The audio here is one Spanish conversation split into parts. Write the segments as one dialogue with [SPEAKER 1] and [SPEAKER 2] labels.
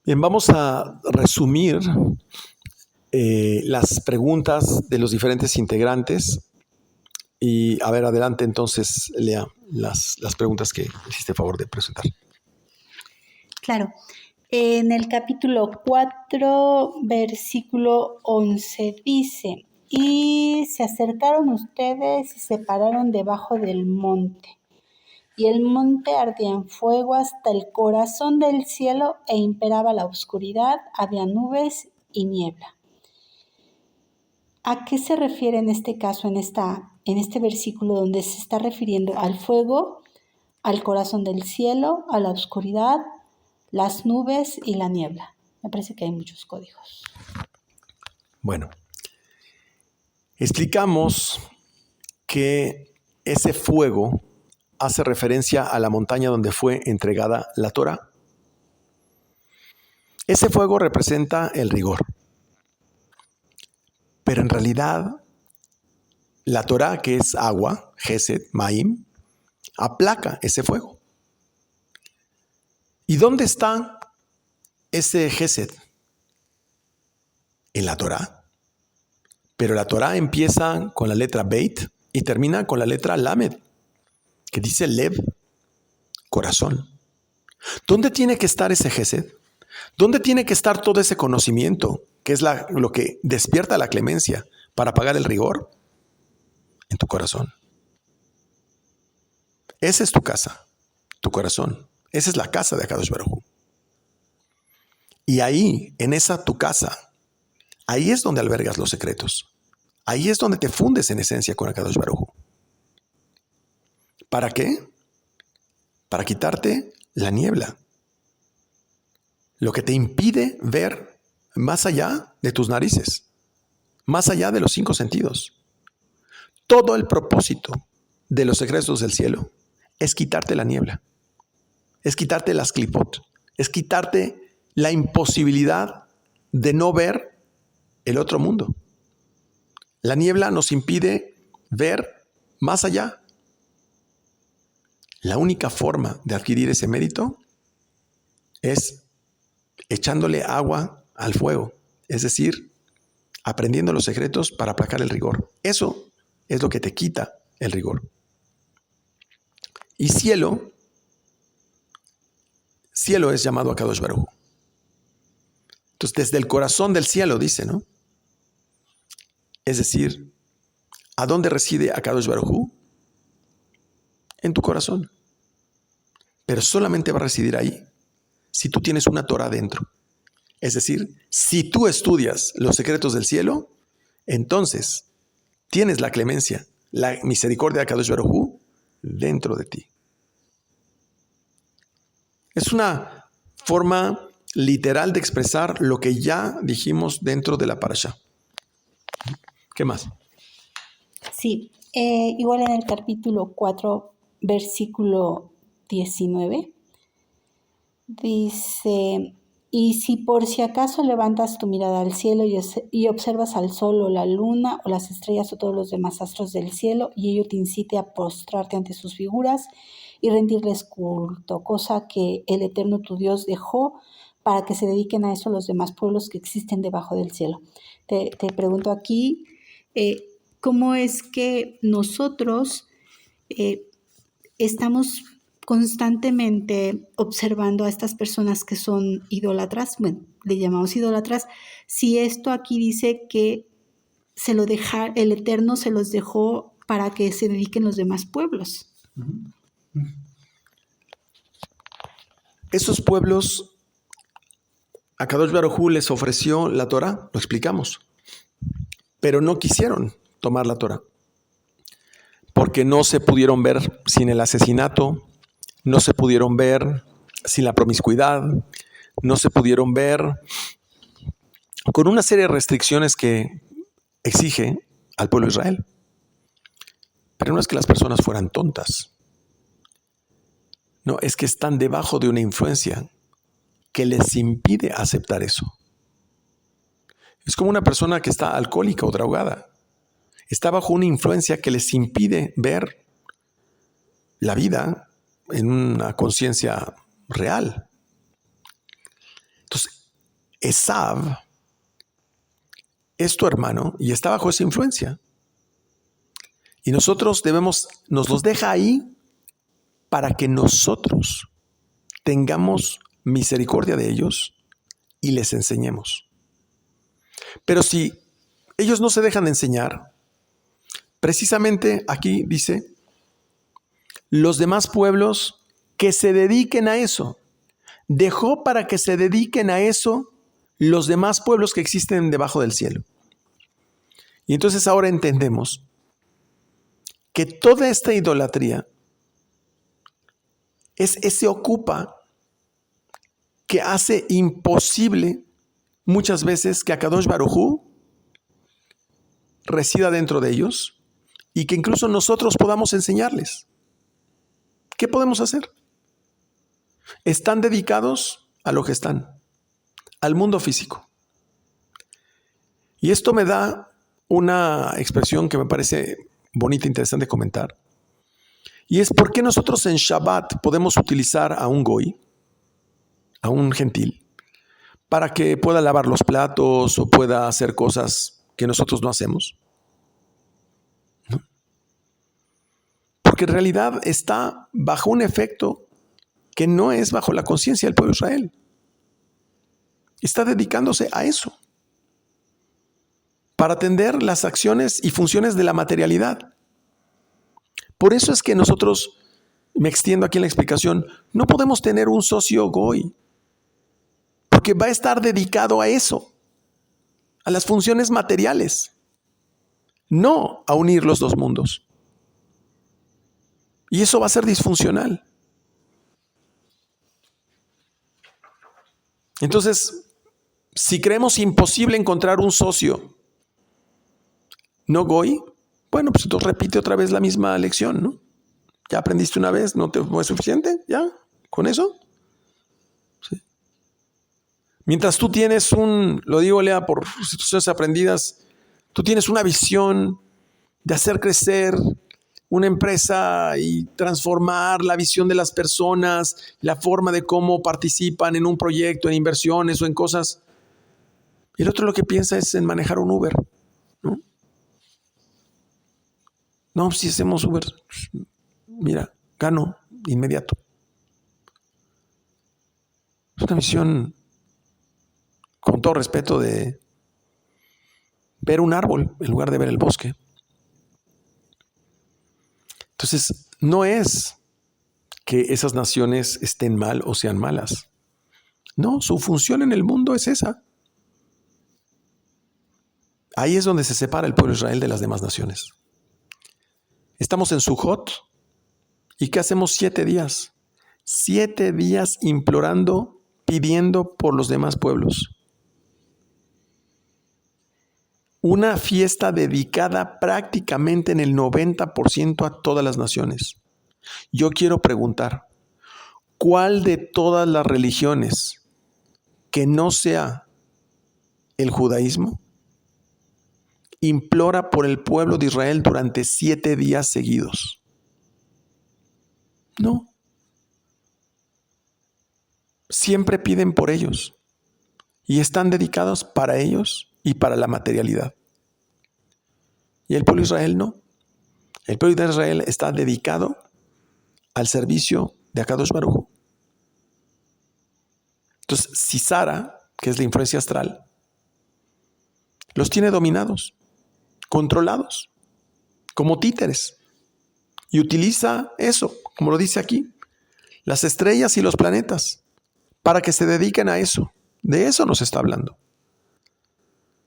[SPEAKER 1] Bien, vamos a resumir las preguntas de los diferentes integrantes. Y a ver, adelante entonces, Lea, las preguntas que hiciste favor de presentar.
[SPEAKER 2] Claro. En el capítulo 4, versículo 11 dice: y se acercaron ustedes y se pararon debajo del monte. Y el monte ardía en fuego hasta el corazón del cielo e imperaba la oscuridad, había nubes y niebla. ¿A qué se refiere en este caso, en este versículo donde se está refiriendo al fuego, al corazón del cielo, a la oscuridad, las nubes y la niebla? Me parece que hay muchos códigos.
[SPEAKER 1] Bueno, explicamos que ese fuego hace referencia a la montaña donde fue entregada la Torá. Ese fuego representa el rigor. Pero en realidad, la Torá, que es agua, Gesed, Maim, aplaca ese fuego. ¿Y dónde está ese Gesed? En la Torá. Pero la Torá empieza con la letra Beit y termina con la letra Lamed, que dice Lev, corazón. ¿Dónde tiene que estar ese Gesed? ¿Dónde tiene que estar todo ese conocimiento, que es lo que despierta la clemencia para apagar el rigor? En tu corazón. Esa es tu casa, tu corazón. Esa es la casa de Akadosh Baruj Hu. Y ahí, en esa tu casa, ahí es donde albergas los secretos. Ahí es donde te fundes en esencia con Akadosh Baruj Hu. ¿Para qué? Para quitarte la niebla. Lo que te impide ver más allá de tus narices, más allá de los 5 sentidos. Todo el propósito de los secretos del cielo es quitarte la niebla, es quitarte las clipot, es quitarte la imposibilidad de no ver el otro mundo. La niebla nos impide ver más allá. La única forma de adquirir ese mérito es echándole agua al fuego, es decir, aprendiendo los secretos para aplacar el rigor. Eso es lo que te quita el rigor. Y cielo es llamado Akadosh Baruj Hu. Entonces, desde el corazón del cielo, dice, ¿no? Es decir, ¿a dónde reside Akadosh Baruj Hu? En tu corazón. Pero solamente va a residir ahí si tú tienes una Torah dentro. Es decir, si tú estudias los secretos del cielo, entonces tienes la clemencia, la misericordia de Akadosh Baruj Hu dentro de ti. Es una forma literal de expresar lo que ya dijimos dentro de la parasha. ¿Qué más?
[SPEAKER 2] Sí, igual en el capítulo 4, versículo 19, dice: y si por si acaso levantas tu mirada al cielo y observas al sol o la luna o las estrellas o todos los demás astros del cielo, y ello te incite a postrarte ante sus figuras y rendirles culto, cosa que el Eterno tu Dios dejó para que se dediquen a eso los demás pueblos que existen debajo del cielo. Te pregunto aquí, ¿cómo es que nosotros estamos constantemente observando a estas personas que son idólatras? Bueno, le llamamos idólatras, si esto aquí dice que el Eterno se los dejó para que se dediquen los demás pueblos.
[SPEAKER 1] Esos pueblos, Akadosh Baruj Hu les ofreció la Torah, lo explicamos, pero no quisieron tomar la Torah, porque no se pudieron ver sin el asesinato, no se pudieron ver sin la promiscuidad, no se pudieron ver con una serie de restricciones que exige al pueblo de Israel. Pero no es que las personas fueran tontas. No, es que están debajo de una influencia que les impide aceptar eso. Es como una persona que está alcohólica o drogada. Está bajo una influencia que les impide ver la vida en una conciencia real. Entonces, Esav es tu hermano y está bajo esa influencia. Y nosotros nos los deja ahí para que nosotros tengamos misericordia de ellos y les enseñemos. Pero si ellos no se dejan de enseñar, precisamente aquí dice, los demás pueblos que se dediquen a eso. Dejó para que se dediquen a eso los demás pueblos que existen debajo del cielo. Y entonces ahora entendemos que toda esta idolatría es ese ocupa que hace imposible muchas veces que Akadosh Baruj Hu resida dentro de ellos y que incluso nosotros podamos enseñarles. ¿Qué podemos hacer? Están dedicados a lo que están, al mundo físico. Y esto me da una expresión que me parece bonita e interesante comentar. Y es por qué nosotros en Shabbat podemos utilizar a un goy, a un gentil, para que pueda lavar los platos o pueda hacer cosas que nosotros no hacemos. ¿No? Porque en realidad está bajo un efecto que no es bajo la conciencia del pueblo de Israel. Está dedicándose a eso, para atender las acciones y funciones de la materialidad. Por eso es que nosotros, me extiendo aquí en la explicación, no podemos tener un socio goy, porque va a estar dedicado a eso, a las funciones materiales, no a unir los dos mundos. Y eso va a ser disfuncional. Entonces, si creemos imposible encontrar un socio no goy, bueno, pues entonces repite otra vez la misma lección, ¿no? Ya aprendiste una vez, ¿no es suficiente? ¿Ya? ¿Con eso? Sí. Mientras tú tienes lo digo, Lea, por situaciones aprendidas, tú tienes una visión de hacer crecer una empresa y transformar la visión de las personas, la forma de cómo participan en un proyecto, en inversiones o en cosas. Y el otro lo que piensa es en manejar un Uber, ¿no? No, si hacemos Uber, mira, gano inmediato. Es una visión, con todo respeto, de ver un árbol en lugar de ver el bosque. Entonces, no es que esas naciones estén mal o sean malas. No, su función en el mundo es esa. Ahí es donde se separa el pueblo de Israel de las demás naciones. Estamos en Sukkot. ¿Y qué hacemos 7 días? 7 días implorando, pidiendo por los demás pueblos. Una fiesta dedicada prácticamente en el 90% a todas las naciones. Yo quiero preguntar, ¿cuál de todas las religiones que no sea el judaísmo implora por el pueblo de Israel durante 7 días seguidos? No. Siempre piden por ellos y están dedicados para ellos y para la materialidad. Y el pueblo de Israel no. El pueblo de Israel está dedicado al servicio de Akadosh Baruj Hu. Entonces, si Sara, que es la influencia astral, los tiene dominados, controlados, como títeres, y utiliza eso, como lo dice aquí, las estrellas y los planetas, para que se dediquen a eso. De eso nos está hablando.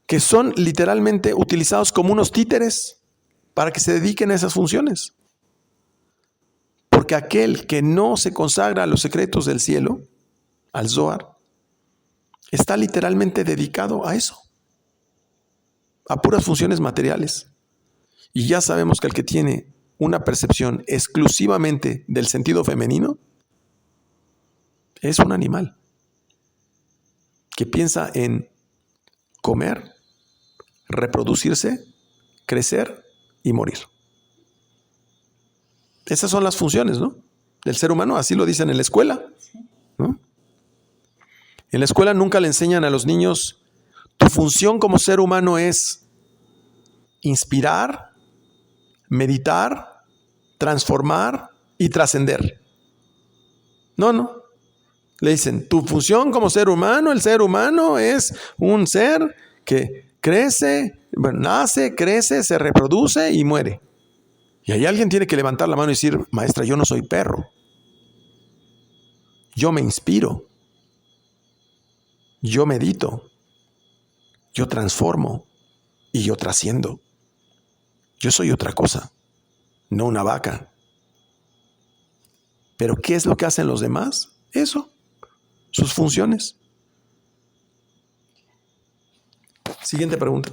[SPEAKER 1] Que son literalmente utilizados como unos títeres para que se dediquen a esas funciones. Porque aquel que no se consagra a los secretos del cielo, al Zohar, está literalmente dedicado a eso, a puras funciones materiales. Y ya sabemos que el que tiene una percepción exclusivamente del sentido femenino es un animal que piensa en comer, reproducirse, crecer y morir. Esas son las funciones, ¿no?, del ser humano, así lo dicen en la escuela, ¿no? En la escuela nunca le enseñan a los niños, tu función como ser humano es inspirar, meditar, transformar y trascender. No. Le dicen, tu función como ser humano, el ser humano es un ser que crece, nace, crece, se reproduce y muere. Y ahí alguien tiene que levantar la mano y decir, maestra, yo no soy perro. Yo me inspiro. Yo medito. Yo transformo. Y yo trasciendo. Yo soy otra cosa, no una vaca. ¿Pero qué es lo que hacen los demás? Eso, sus funciones. Siguiente pregunta.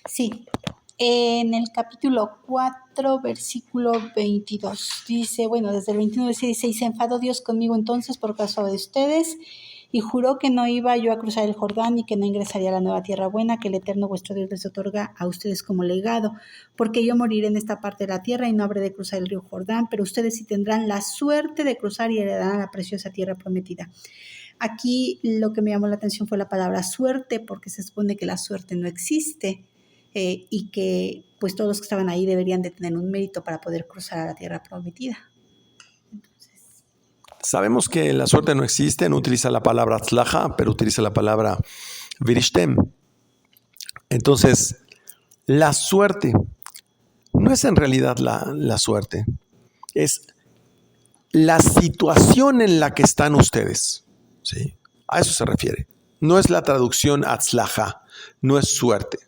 [SPEAKER 2] Sí, en el capítulo 4, versículo 22, dice, bueno, desde el 21 dice, y se enfadó Dios conmigo entonces por causa de ustedes, y juró que no iba yo a cruzar el Jordán y que no ingresaría a la nueva tierra buena que el Eterno vuestro Dios les otorga a ustedes como legado, porque yo moriré en esta parte de la tierra y no habré de cruzar el río Jordán, pero ustedes sí tendrán la suerte de cruzar y heredarán la preciosa tierra prometida. Aquí lo que me llamó la atención fue la palabra suerte, porque se supone que la suerte no existe, y que pues todos los que estaban ahí deberían de tener un mérito para poder cruzar a la tierra prometida.
[SPEAKER 1] Sabemos que la suerte no existe, no utiliza la palabra tzlaja, pero utiliza la palabra virishtem. Entonces, la suerte no es en realidad la suerte, es la situación en la que están ustedes. ¿Sí? A eso se refiere. No es la traducción atzlaja, no es suerte.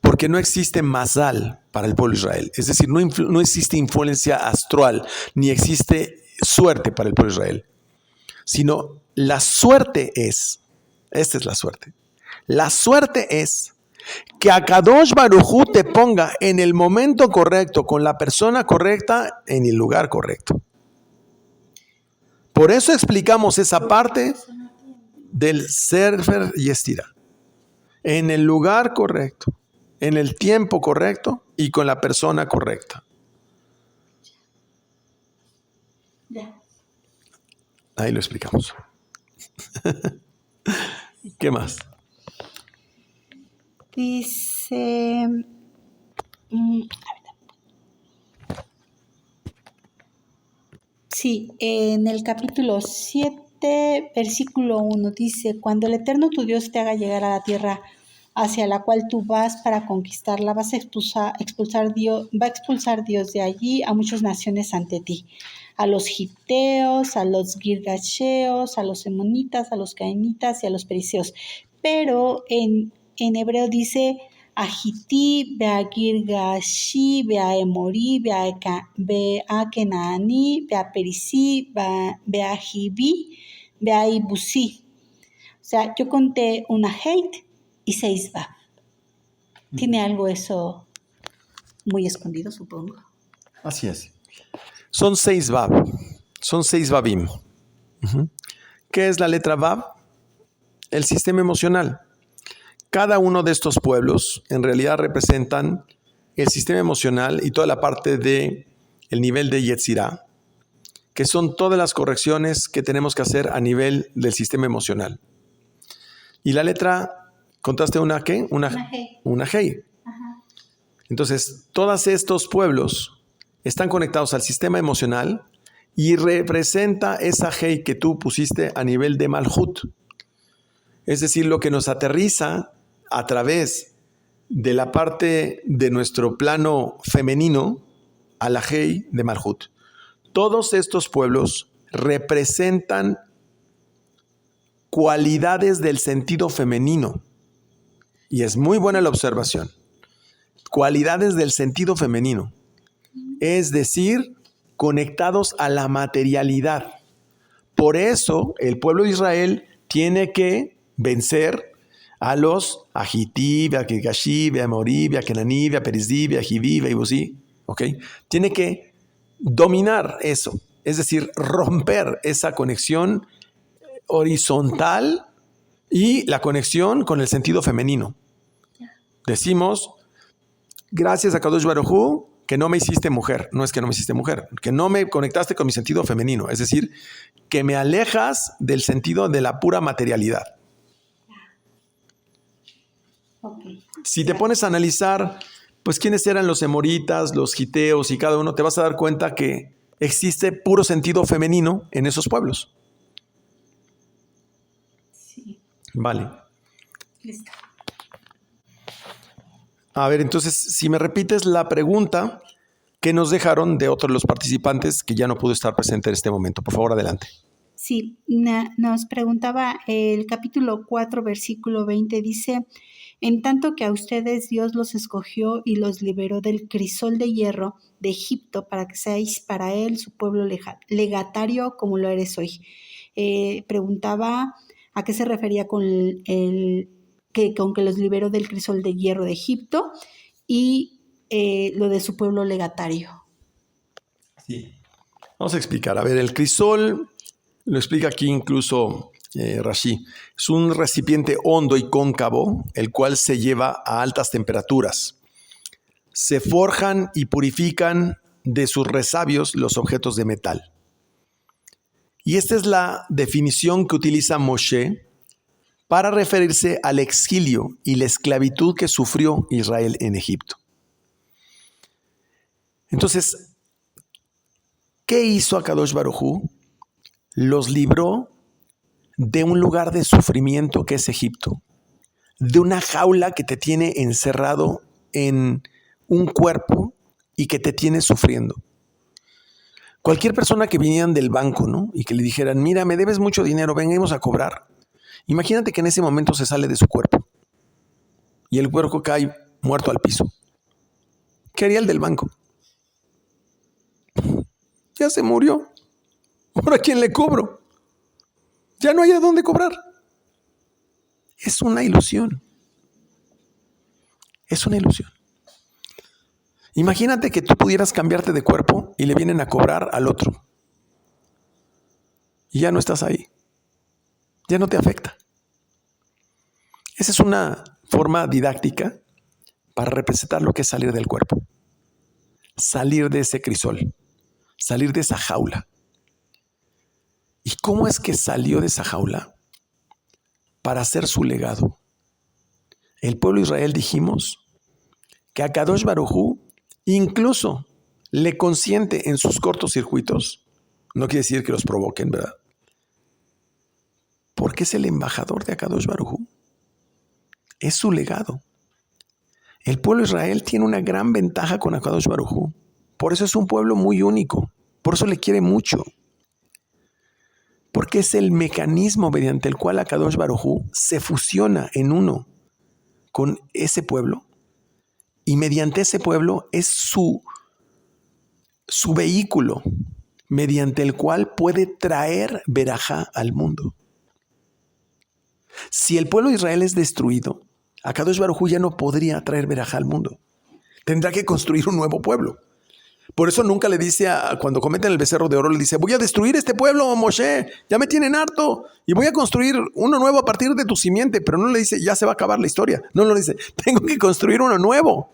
[SPEAKER 1] Porque no existe mazal para el pueblo de Israel. Es decir, no existe influencia astral, ni existe suerte para el pueblo de Israel. Sino la suerte es, esta es la suerte. La suerte es que Akadosh Baruj Hu te ponga en el momento correcto, con la persona correcta, en el lugar correcto. Por eso explicamos esa parte del Sefer Yestira. En el lugar correcto, en el tiempo correcto y con la persona correcta. Ahí lo explicamos. ¿Qué más?
[SPEAKER 2] Dice, sí, en el capítulo 7, versículo 1, dice, cuando el Eterno tu Dios te haga llegar a la tierra hacia la cual tú vas para conquistarla, va a expulsar Dios de allí a muchas naciones ante ti, a los giteos, a los girgasheos, a los emonitas, a los cainitas y a los periseos. Pero en hebreo dice a Hití, ve a Girgashi, ve a Emorí, ve a Kenaní, ve a Perisí, ve a Jibí, ve a Ibusí. O sea, yo conté una Heit y 6 Vav. Tiene algo eso muy escondido, supongo.
[SPEAKER 1] Así es. Son 6 Vav. Son 6 Vavim. ¿Qué es la letra Vav? El sistema emocional. Cada uno de estos pueblos en realidad representan el sistema emocional y toda la parte del nivel de Yetzirah, que son todas las correcciones que tenemos que hacer a nivel del sistema emocional. Y la letra, ¿contaste una qué? Una Hei. Entonces, todos estos pueblos están conectados al sistema emocional y representa esa Hei que tú pusiste a nivel de Malhut. Es decir, lo que nos aterriza a través de la parte de nuestro plano femenino a la Hei de Malhut. Todos estos pueblos representan cualidades del sentido femenino. Y es muy buena la observación. Cualidades del sentido femenino. Es decir, conectados a la materialidad. Por eso el pueblo de Israel tiene que vencer a los Ahití, a Girgashi, a Amorí, a Kenaní, a Perizí, a Jibí, a Ibusí. ¿Okay? Tiene que dominar eso. Es decir, romper esa conexión horizontal y la conexión con el sentido femenino. Decimos, gracias a Kadosh Baruj Hu, que no me hiciste mujer. No es que no me hiciste mujer, que no me conectaste con mi sentido femenino. Es decir, que me alejas del sentido de la pura materialidad.
[SPEAKER 2] Okay.
[SPEAKER 1] Si te pones a analizar, pues quiénes eran los emoritas, los giteos y cada uno, te vas a dar cuenta que existe puro sentido femenino en esos pueblos.
[SPEAKER 2] Sí.
[SPEAKER 1] Vale.
[SPEAKER 2] Listo.
[SPEAKER 1] A ver, entonces, si me repites la pregunta que nos dejaron de otro de los participantes que ya no pudo estar presente en este momento. Por favor, adelante.
[SPEAKER 2] Sí, nos preguntaba el capítulo 4, versículo 20, dice, en tanto que a ustedes Dios los escogió y los liberó del crisol de hierro de Egipto para que seáis para él su pueblo legatario como lo eres hoy. Preguntaba a qué se refería con con que los liberó del crisol de hierro de Egipto y lo de su pueblo legatario.
[SPEAKER 1] Sí. Vamos a explicar. A ver, el crisol, lo explica aquí incluso Rashi, es un recipiente hondo y cóncavo, el cual se lleva a altas temperaturas. Se forjan y purifican de sus resabios los objetos de metal. Y esta es la definición que utiliza Moshe para referirse al exilio y la esclavitud que sufrió Israel en Egipto. Entonces, ¿qué hizo Akadosh Baruj Hu? Los libró de un lugar de sufrimiento que es Egipto, de una jaula que te tiene encerrado en un cuerpo y que te tiene sufriendo. Cualquier persona que vinieran del banco, ¿no? Y que le dijeran, mira, me debes mucho dinero, venimos a cobrar. Imagínate que en ese momento se sale de su cuerpo y el cuerpo cae muerto al piso. ¿Qué haría el del banco? Ya se murió. ¿Ahora quién le cobro? Ya no hay a dónde cobrar. Es una ilusión. Es una ilusión. Imagínate que tú pudieras cambiarte de cuerpo y le vienen a cobrar al otro. Y ya no estás ahí. Ya no te afecta. Esa es una forma didáctica para representar lo que es salir del cuerpo. Salir de ese crisol. Salir de esa jaula. ¿Y cómo es que salió de esa jaula? Para hacer su legado. El pueblo de Israel, dijimos, que a Akadosh Baruj Hu incluso le consiente en sus cortocircuitos. No quiere decir que los provoquen, ¿verdad? Porque es el embajador de Akadosh Baruj Hu. Es su legado. El pueblo de Israel tiene una gran ventaja con Akadosh Baruj Hu. Por eso es un pueblo muy único. Por eso le quiere mucho. Porque es el mecanismo mediante el cual Akadosh Baruj Hu se fusiona en uno con ese pueblo. Y mediante ese pueblo es su vehículo mediante el cual puede traer verajá al mundo. Si el pueblo de Israel es destruido, Akadosh Baruj Hu ya no podría traer verajá al mundo. Tendrá que construir un nuevo pueblo. Por eso nunca le dice, cuando cometen el becerro de oro, le dice, voy a destruir este pueblo, Moshe, ya me tienen harto, y voy a construir uno nuevo a partir de tu simiente. Pero no le dice, ya se va a acabar la historia. No le dice, tengo que construir uno nuevo.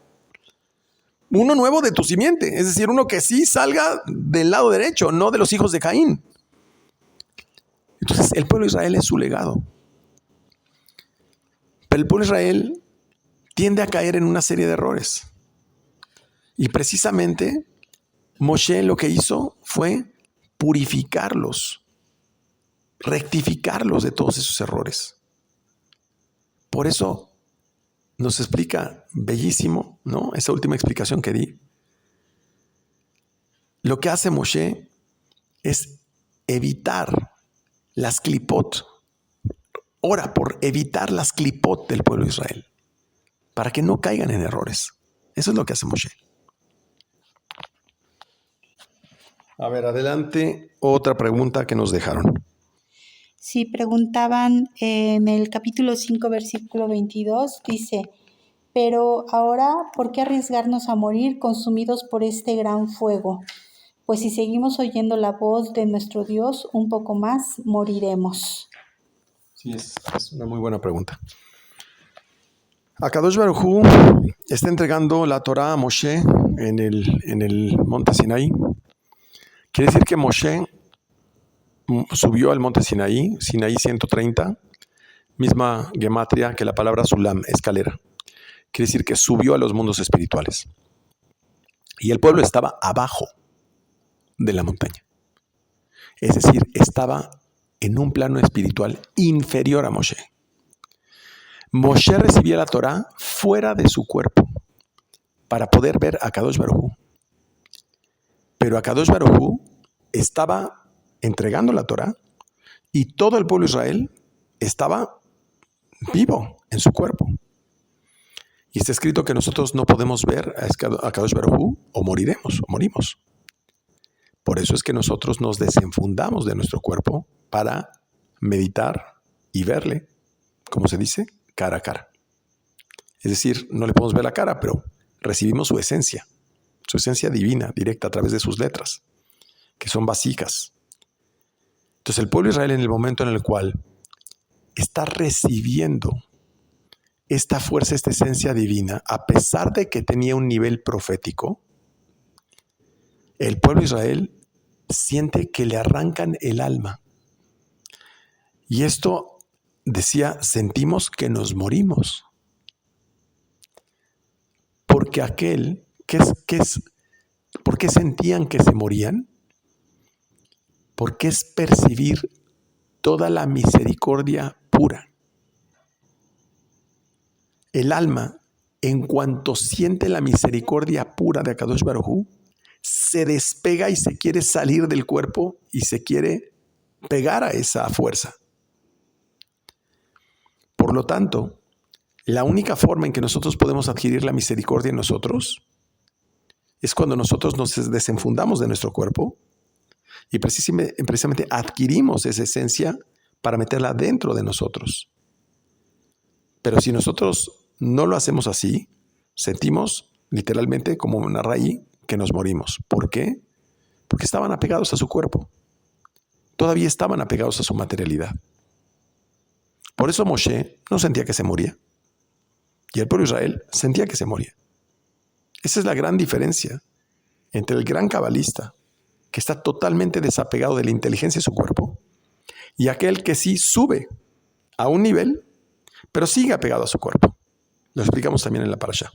[SPEAKER 1] Uno nuevo de tu simiente, es decir, uno que sí salga del lado derecho, no de los hijos de Caín. Entonces, el pueblo de Israel es su legado. Pero el pueblo de Israel tiende a caer en una serie de errores. Y precisamente, Moshe lo que hizo fue purificarlos, rectificarlos de todos esos errores. Por eso nos explica bellísimo, ¿no? Esa última explicación que di. Lo que hace Moshe es evitar las clipot. Ora por evitar las clipot del pueblo de Israel, para que no caigan en errores. Eso es lo que hace Moshe. A ver, adelante, otra pregunta que nos dejaron.
[SPEAKER 2] Sí, preguntaban en el capítulo 5, versículo 22, dice, pero ahora, ¿por qué arriesgarnos a morir consumidos por este gran fuego? Pues si seguimos oyendo la voz de nuestro Dios un poco más, moriremos.
[SPEAKER 1] Sí, es una muy buena pregunta. Akadosh Baruj Hu está entregando la Torá a Moshe en el monte Sinaí. Quiere decir que Moshe subió al monte Sinaí, Sinaí 130, misma gematria que la palabra Sulam, escalera. Quiere decir que subió a los mundos espirituales. Y el pueblo estaba abajo de la montaña. Es decir, estaba en un plano espiritual inferior a Moshe. Moshe recibía la Torá fuera de su cuerpo para poder ver a Kadosh Baruj Hu. Pero a Kadosh Baruj Hu estaba entregando la Torá y todo el pueblo de Israel estaba vivo en su cuerpo. Y está escrito que nosotros no podemos ver a Kadosh Baruj Hu o moriremos, o morimos. Por eso es que nosotros nos desenfundamos de nuestro cuerpo para meditar y verle, como se dice, cara a cara. Es decir, no le podemos ver la cara, pero recibimos su esencia divina, directa a través de sus letras, que son básicas. Entonces el pueblo de Israel, en el momento en el cual está recibiendo esta fuerza, esta esencia divina, a pesar de que tenía un nivel profético, el pueblo de Israel siente que le arrancan el alma. Y esto, decía, sentimos que nos morimos. Porque ¿por qué sentían que se morían? Porque es percibir toda la misericordia pura. El alma, en cuanto siente la misericordia pura de Akadosh Baruj Hu, se despega y se quiere salir del cuerpo y se quiere pegar a esa fuerza. Por lo tanto, la única forma en que nosotros podemos adquirir la misericordia en nosotros es cuando nosotros nos desenfundamos de nuestro cuerpo y precisamente adquirimos esa esencia para meterla dentro de nosotros. Pero si nosotros no lo hacemos así, sentimos literalmente como una raíz que nos morimos. ¿Por qué? Porque estaban apegados a su cuerpo. Todavía estaban apegados a su materialidad. Por eso Moshe no sentía que se moría. Y el pueblo de Israel sentía que se moría. Esa es la gran diferencia entre el gran cabalista, que está totalmente desapegado de la inteligencia de su cuerpo, y aquel que sí sube a un nivel, pero sigue apegado a su cuerpo. Lo explicamos también en la parashá.